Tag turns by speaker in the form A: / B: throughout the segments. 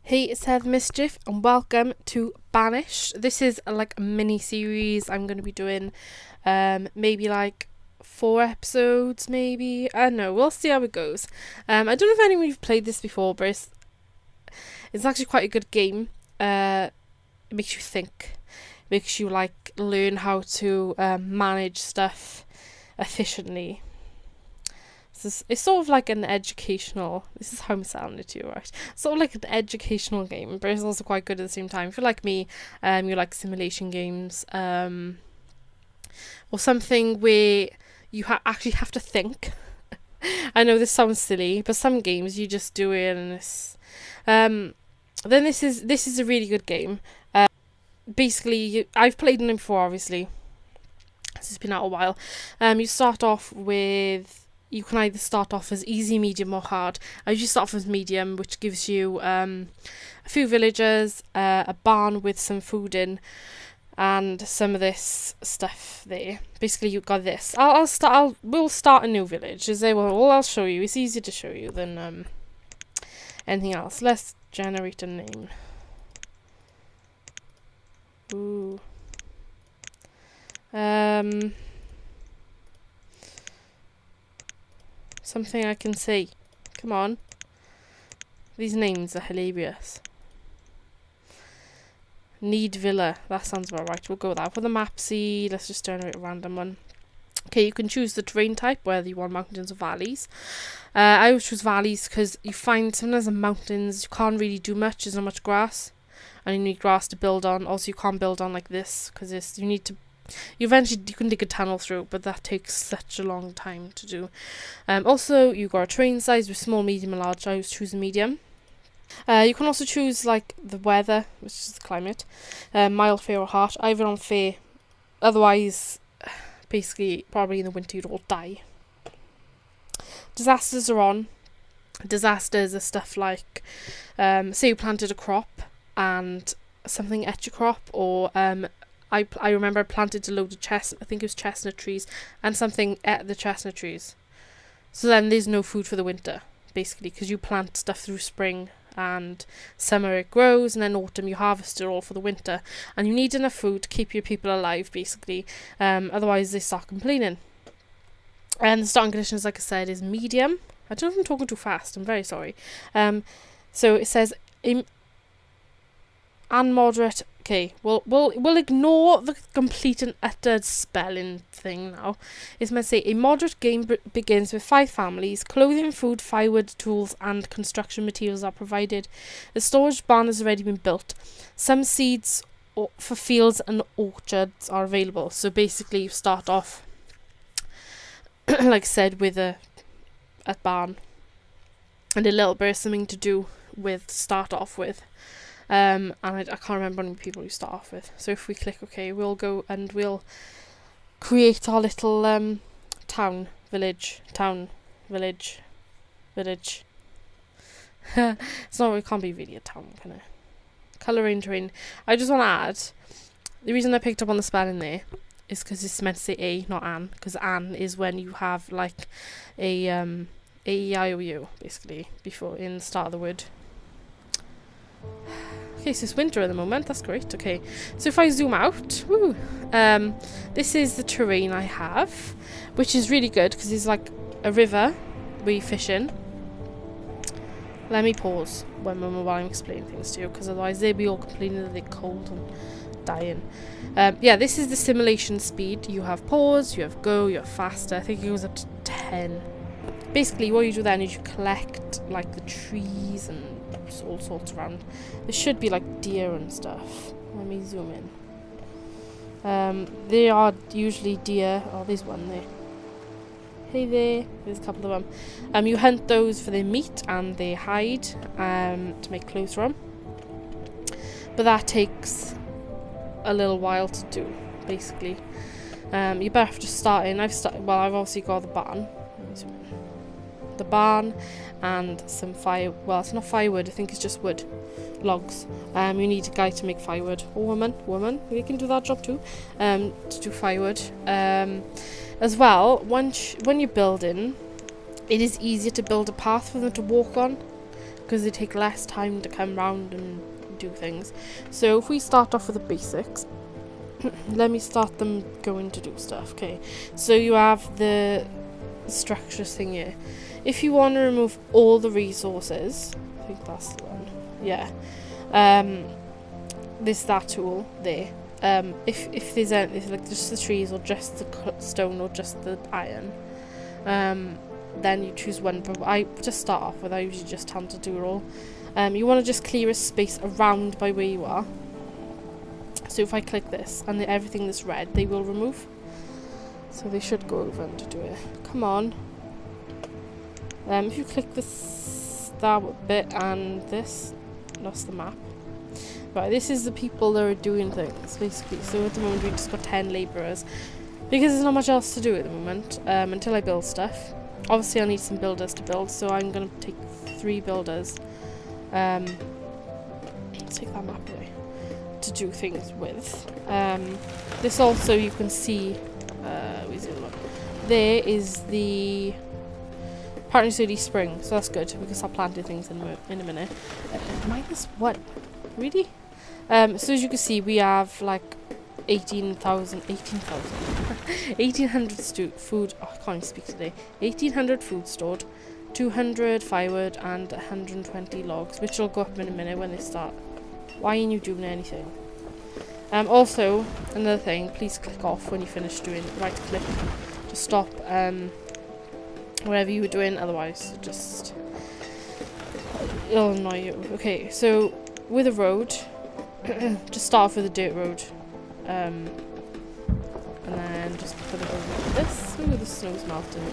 A: Hey, it's Heather Mischief and welcome to Banished. This is like a mini series I'm going to be doing, maybe like 4 episodes, maybe. I don't know, we'll see how it goes. I don't know if anyone's played this before, but it's actually quite a good game. It makes you think, makes you like learn how to manage stuff efficiently. It's sort of like an educational, this is how I'm sounding to you, right? Sort of like an educational game, but it's also quite good at the same time. If you're like me, you like simulation games, or something where you actually have to think. I know this sounds silly, but some games you just do it and it's... then this is a really good game. Basically, I've played them before, obviously. It's been out a while. You start off with... You can either start off as easy, medium or hard. I usually start off as medium, which gives you a few villagers, a barn with some food in, and some of this stuff there. Basically, you've got this. We'll start a new village. I'll show you. It's easier to show you than anything else. Let's generate a name. Ooh. Something I can see. Come on. These names are hilarious. Need Villa. That sounds about right. We'll go with that. For the map C, let's just generate a random one. Okay, you can choose the terrain type, whether you want mountains or valleys. I always choose valleys because you find sometimes in mountains you can't really do much. There's not much grass. And you need grass to build on. Also, you can't build on like this because you can dig a tunnel through, but that takes such a long time to do. Also, you got a terrain size with small, medium, and large. I always choose medium. You can also choose like the weather, which is the climate, mild, fair, or harsh. Either on fair, otherwise, basically, probably in the winter you'd all die. Disasters are on. Disasters are stuff like, say you planted a crop and something ate your crop, or I remember I planted a load of I think it was chestnut trees, and something ate the chestnut trees. So then there's no food for the winter, basically, because you plant stuff through spring, and summer it grows, and then autumn you harvest it all for the winter. And you need enough food to keep your people alive, basically. Otherwise they start complaining. And the starting conditions, like I said, is medium. I don't know if I'm talking too fast, I'm very sorry. So it says... and moderate. Okay, we'll ignore the complete and utter spelling thing now. It's meant to say a moderate game begins with 5 families. Clothing, food, firewood, tools, and construction materials are provided. The storage barn has already been built. Some seeds for fields and orchards are available. So basically, you start off, like I said, with a barn and a little bit of something to do with start off with. And I can't remember how many people you start off with. So if we click OK, we'll go and we'll create our little village. It's not, it can't be really a town, can it? Colouring terrain. I just want to add, the reason I picked up on the spelling there is because it's meant to say A, not An, because An is when you have like a A-E-I-O-U, basically, before in the start of the word. Okay, so it's winter at the moment. That's great. Okay, so if I zoom out, this is the terrain I have, which is really good because it's like a river where you fish in. Let me pause while I'm explaining things to you, because otherwise they'll be all complaining that they're cold and dying. Yeah, this is the simulation speed. You have pause, you have go, you have faster. I think it goes up to 10. Basically, what you do then is you collect like the trees and all sorts around. There should be like deer and stuff. Let me zoom in. There are usually deer. Oh, there's one there. Hey there. There's a couple of them. You hunt those for their meat and their hide to make clothes from. But that takes a little while to do, basically. You better have to start in. I've obviously got the barn. Let me zoom in. The barn and some fire. Well, it's not firewood. I think it's just wood, logs. You need a guy to make firewood, or woman. We can do that job too. To do firewood. As well, when you're building, it is easier to build a path for them to walk on. because they take less time to come round and do things. So if we start off with the basics, let me start them going to do stuff. Okay, so you have the structures thing here. If you want to remove all the resources, I think that's the one. Yeah. There's that tool there. If there's anything like just the trees or just the stone or just the iron, then you choose one. But I just start off with, I usually just tend to do it all. You want to just clear a space around by where you are. So if I click this and everything that's red, they will remove. So they should go over and to do it. Come on. If you click that bit and this, that's the map. Right, this is the people that are doing things, basically. So at the moment we've just got 10 labourers. Because there's not much else to do at the moment, until I build stuff. Obviously I'll need some builders to build, so I'm going to take 3 builders. Let's take that map away. To do things with. This also, you can see, where's the other one? There is the... Apparently it's early spring, so that's good. We can start planting things in a minute. -1. Really? So as you can see, we have like 1800 food. Oh, I can't even speak today. 1800 food stored, 200 firewood, and 120 logs, which will go up in a minute when they start. Why aren't you doing anything? Also, another thing, please click off when you finish doing right click to stop whatever you were doing, otherwise just it'll annoy you. Okay, so with a road, just start off with a dirt road, and then just put it over like this. Ooh, the snow's melting.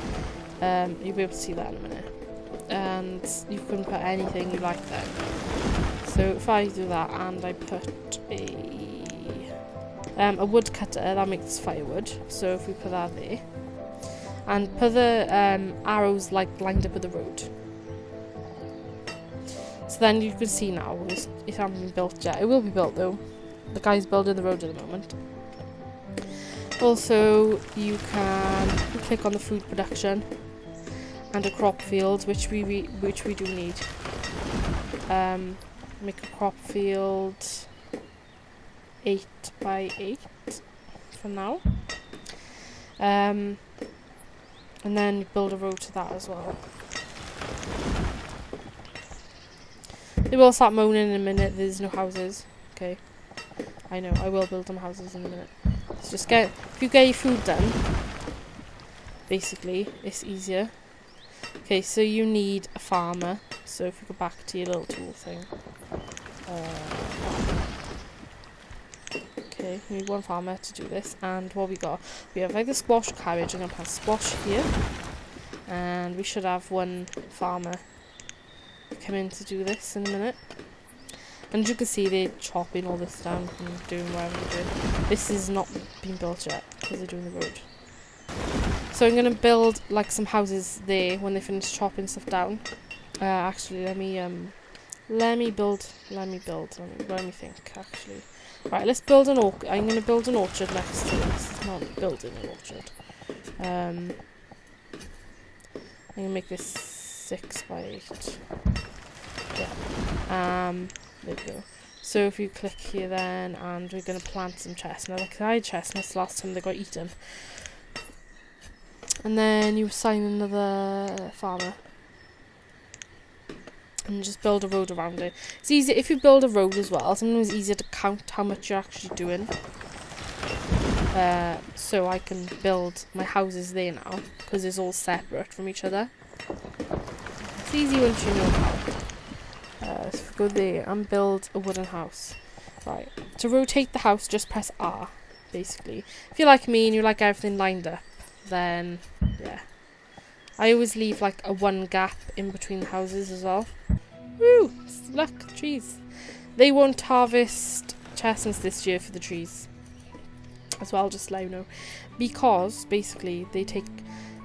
A: You'll be able to see that in a minute. And you can put anything you like there. So if I do that and I put a wood cutter, that makes firewood. So if we put that there, and put the arrows like lined up with the road. So then you can see now, it hasn't been built yet. It will be built though. The guy's building the road at the moment. Also, you can click on the food production and a crop field, which we do need. Make a crop field 8 by 8 for now. And then build a road to that as well. They will start moaning in a minute. There's no houses. Okay. I know. I will build them houses in a minute. It's just if you get your food done, basically, it's easier. Okay, so you need a farmer. So if you go back to your little tool thing. Okay, we need one farmer to do this. And what we got? We have like the squash cabbage. I'm going to plant squash here. And we should have one farmer come in to do this in a minute. And as you can see, they're chopping all this down and doing whatever they're doing. This is not being built yet because they're doing the road. So I'm going to build like some houses there when they finish chopping stuff down. Actually, let me build. Let me think, actually. Right, let's build an orchard. I'm going to build an orchard next to this. It's not building an orchard. I'm going to make this 6 by 8. Yeah. There we go. So if you click here then, and we're going to plant some chestnuts. Like I had chestnuts last time they got eaten. And then you assign another farmer. And just build a road around it. It's easy if you build a road as well. Sometimes it's easier to count how much you're actually doing. So I can build my houses there now, because it's all separate from each other. It's easy once you know how. So if we go there and build a wooden house. Right. To rotate the house, just press R, basically. If you're like me and you like everything lined up, then yeah. I always leave like a 1 gap in between the houses as well. Woo! Look, trees. They won't harvest chestnuts this year for the trees. As well, just let you know. Because, basically, they take...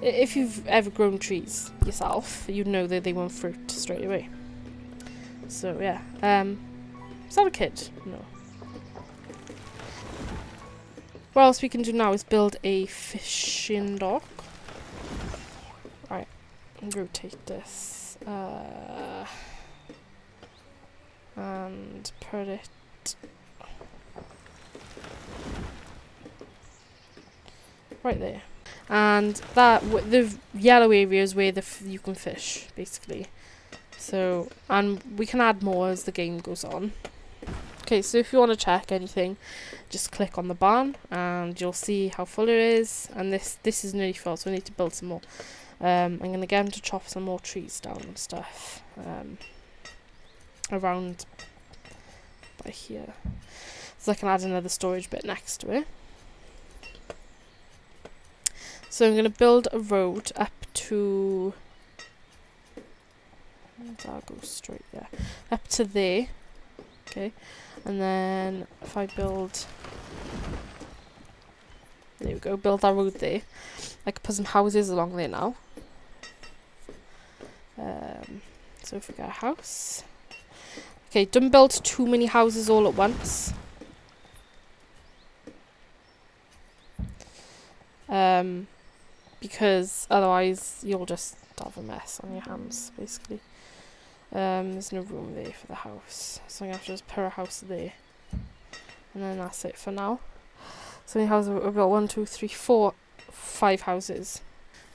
A: If you've ever grown trees yourself, you'd know that they won't fruit straight away. So, yeah. Is that a kid? No. What else we can do now is build a fishing dock. Right. Rotate this. and put it right there. And that the yellow area is where you can fish, basically. So, and we can add more as the game goes on. Okay, so if you want to check anything, just click on the barn and you'll see how full it is. And this is nearly full, so we need to build some more. I'm going to get him to chop some more trees down and stuff around by here, so I can add another storage bit next to it. So I'm going to build a road up to, I'll go straight there, up to there. Okay, and then if I build, there we go, build that road there. I could put some houses along there now. So if we get a house, okay, don't build too many houses all at once. Because otherwise you'll just have a mess on your hands, basically. There's no room there for the house, so I'm going to have to just put a house there. And then that's it for now. So many houses, we've got 1, 2, 3, 4, 5 houses.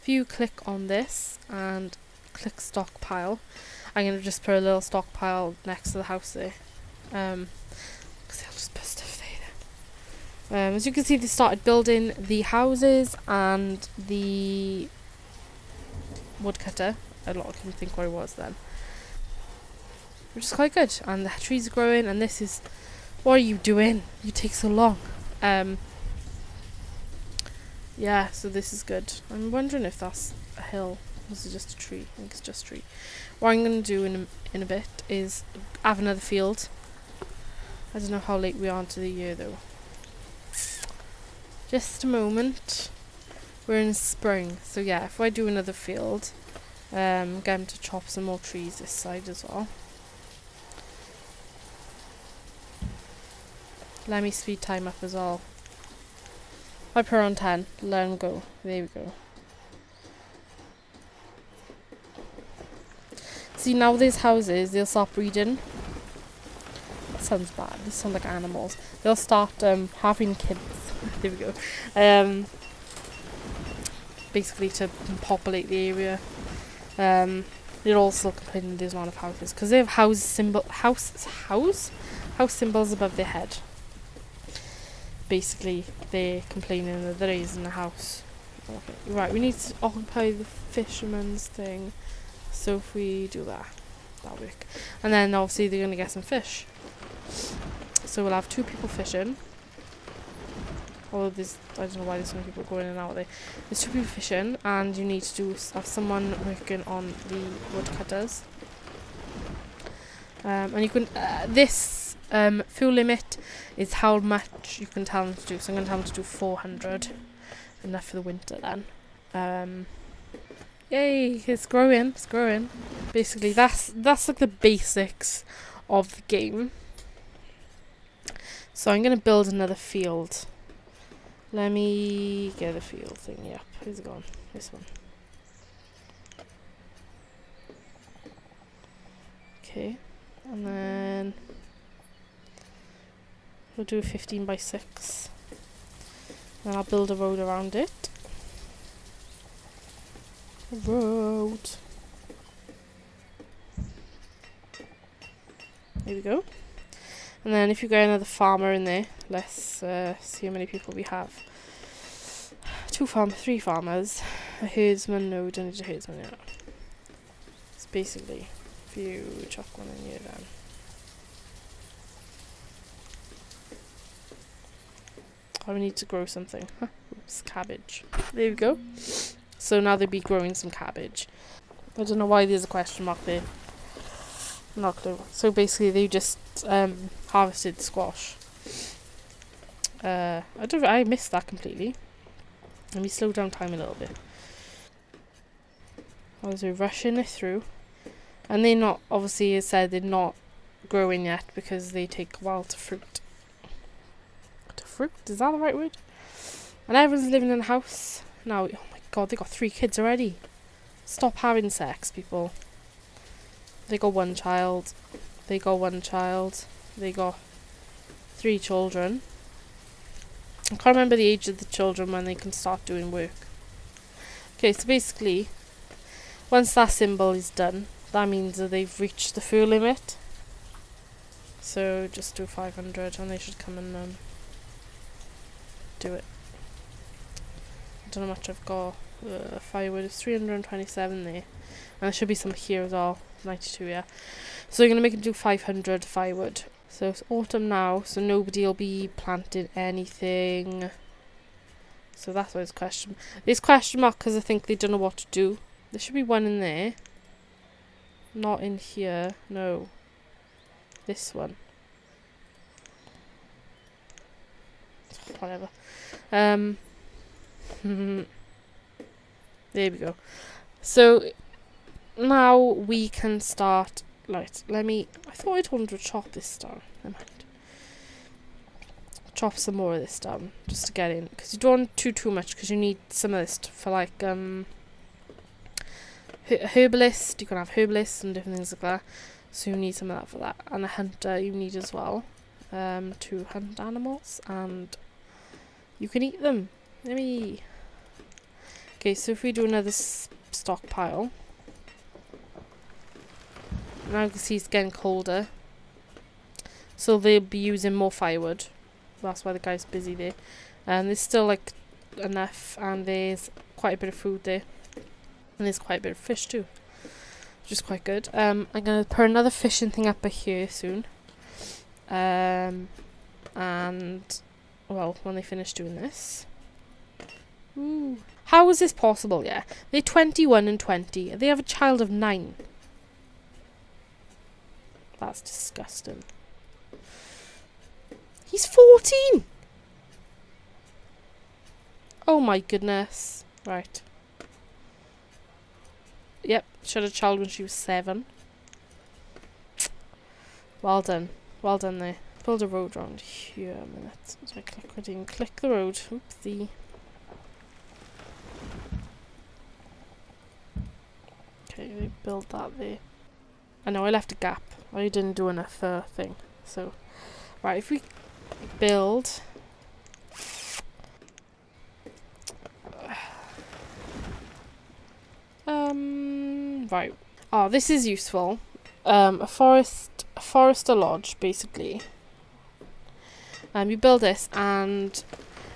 A: If you click on this and click stockpile, I'm going to just put a little stockpile next to the house there. Because I'll just put stuff there. As you can see, they started building the houses and the woodcutter. A lot of people think where it was then. Which is quite good. And the trees are growing, and this is... What are you doing? You take so long. Yeah, so this is good. I'm wondering if that's a hill. Was it just a tree? I think it's just a tree. What I'm going to do in a bit is have another field. I don't know how late we are into the year though. Just a moment. We're in spring. So yeah, if I do another field, get them to chop some more trees this side as well. Let me speed time up as well. I put on 10. Let them go. There we go. See, now these houses, they'll start breeding. That sounds bad. They sound like animals. They'll start having kids. There we go. Basically to populate the area. They're also complaining there's not enough houses because they have house symbols above their head. Basically, they're complaining that there isn't a house. Okay, right, we need to occupy the fisherman's thing. So if we do that, that'll work. And then obviously they're going to get some fish. So we'll have 2 people fishing. Although there's, I don't know why there's so many people going in and out there. There's 2 people fishing, and you need to have someone working on the woodcutters. And you can, this fuel limit is how much you can tell them to do. So I'm going to tell them to do 400. Enough for the winter then. Yay, it's growing, it's growing. Basically, that's like the basics of the game. So I'm going to build another field. Let me get the field thing up. Where's it gone? This one. Okay, and then we'll do a 15 by 6. Then I'll build a road around it. Road. There we go. And then if you get another farmer in there, let's see how many people we have. 2 farmers, 3 farmers, a herdsman. No, we don't need a herdsman yet. It's basically if you chuck one in here then. Oh, we need to grow something. Huh. Oops, cabbage. There we go. So now they'll be growing some cabbage. I don't know why there's a question mark there. Not a clue. So basically they just harvested squash. I missed that completely. Let me slow down time a little bit. I was rushing it through. And they're not, obviously as said, they're not growing yet because they take a while to fruit. To fruit? Is that the right word? And everyone's living in a house. Now, oh my god, they got 3 kids already. Stop having sex, people. They got 1 child. They got 1 child. They got 3 children. I can't remember the age of the children when they can start doing work. Okay, so basically, once that symbol is done, that means that they've reached the fur limit. So just do 500 and they should come and do it. I don't know how much I've got. Firewood is 327 there. And there should be some here as well. 92, yeah. So I'm going to make them do 500 firewood. So it's autumn now, so nobody will be planting anything. So that's why it's question. It's question mark because I think they don't know what to do. There should be one in there. Not in here. No. This one. Whatever. There we go. So now we can start. Right, I thought I told him to chop this down. Never mind. Chop some more of this down just to get in, because you don't want too much, because you need some of this for like herbalist. You can have herbalists and different things like that, so you need some of that for that. And a hunter you need as well, to hunt animals, and you can eat them. Yummy. Okay, so if we do another stockpile. Now you can see it's getting colder, so they'll be using more firewood. That's why the guy's busy there. And there's still like enough, and there's quite a bit of food there, and there's quite a bit of fish too, which is quite good. I'm gonna put another fishing thing up here soon. And well, when they finish doing this. Ooh. How is this possible? Yeah, they're 21 and 20. They have a child of 9. That's disgusting. He's 14! Oh my goodness. Right. Yep, she had a child when she was 7. Well done. Well done there. Build a road around here a minute. So I didn't click the road. Oopsie. Okay, we build that there. I know I left a gap. I didn't do enough thing. So, right, if we build. Right. Oh, this is useful. A forester lodge, basically. You build this, and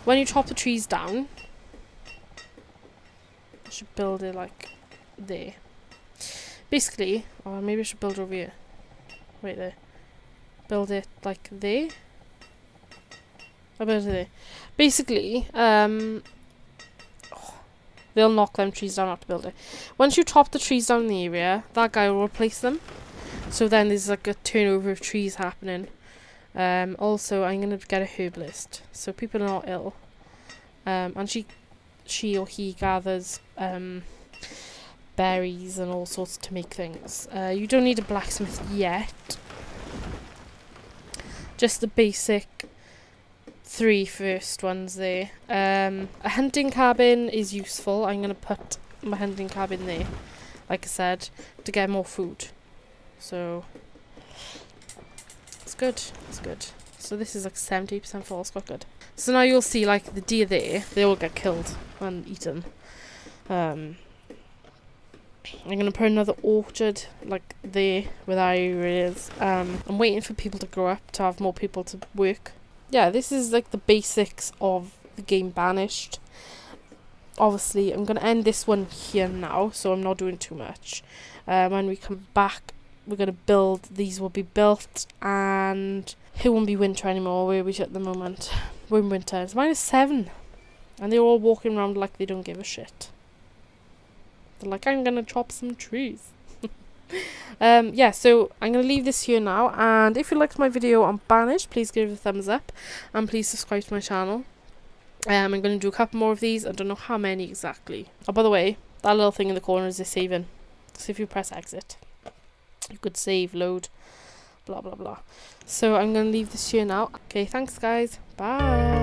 A: when you chop the trees down, I should build it like there. Basically, or maybe I should build it over here. Right there. Build it like there. I'll build it there. Basically, they'll knock them trees down after build it. Once you chop the trees down in the area, that guy will replace them. So then there's like a turnover of trees happening. Also, I'm going to get a herbalist, so people are not ill. And she or he gathers berries and all sorts to make things. You don't need a blacksmith yet. Just the basic 3 first ones there. A hunting cabin is useful. I'm going to put my hunting cabin there, like I said, to get more food. So it's good. It's good. So this is like 70% full. It's quite good. So now you'll see like the deer there. They all get killed and eaten. I'm gonna put another orchard like there where that area is. I'm waiting for people to grow up to have more people to work. Yeah, this is like the basics of the game Banished. Obviously, I'm gonna end this one here now, so I'm not doing too much. When we come back, we're gonna build. These will be built, and it won't be winter anymore. Where we at the moment? We're in winter. It's -7, and they're all walking around like they don't give a shit. They're like, I'm gonna chop some trees. Yeah, so I'm gonna leave this here now, and if you liked my video on Banished, please give it a thumbs up, and please subscribe to my channel. I'm gonna do a couple more of these. I don't know how many exactly. Oh, by the way, that little thing in the corner is a saving. So if you press exit, you could save, load, blah blah blah. So I'm gonna leave this here now. Okay, thanks guys. Bye.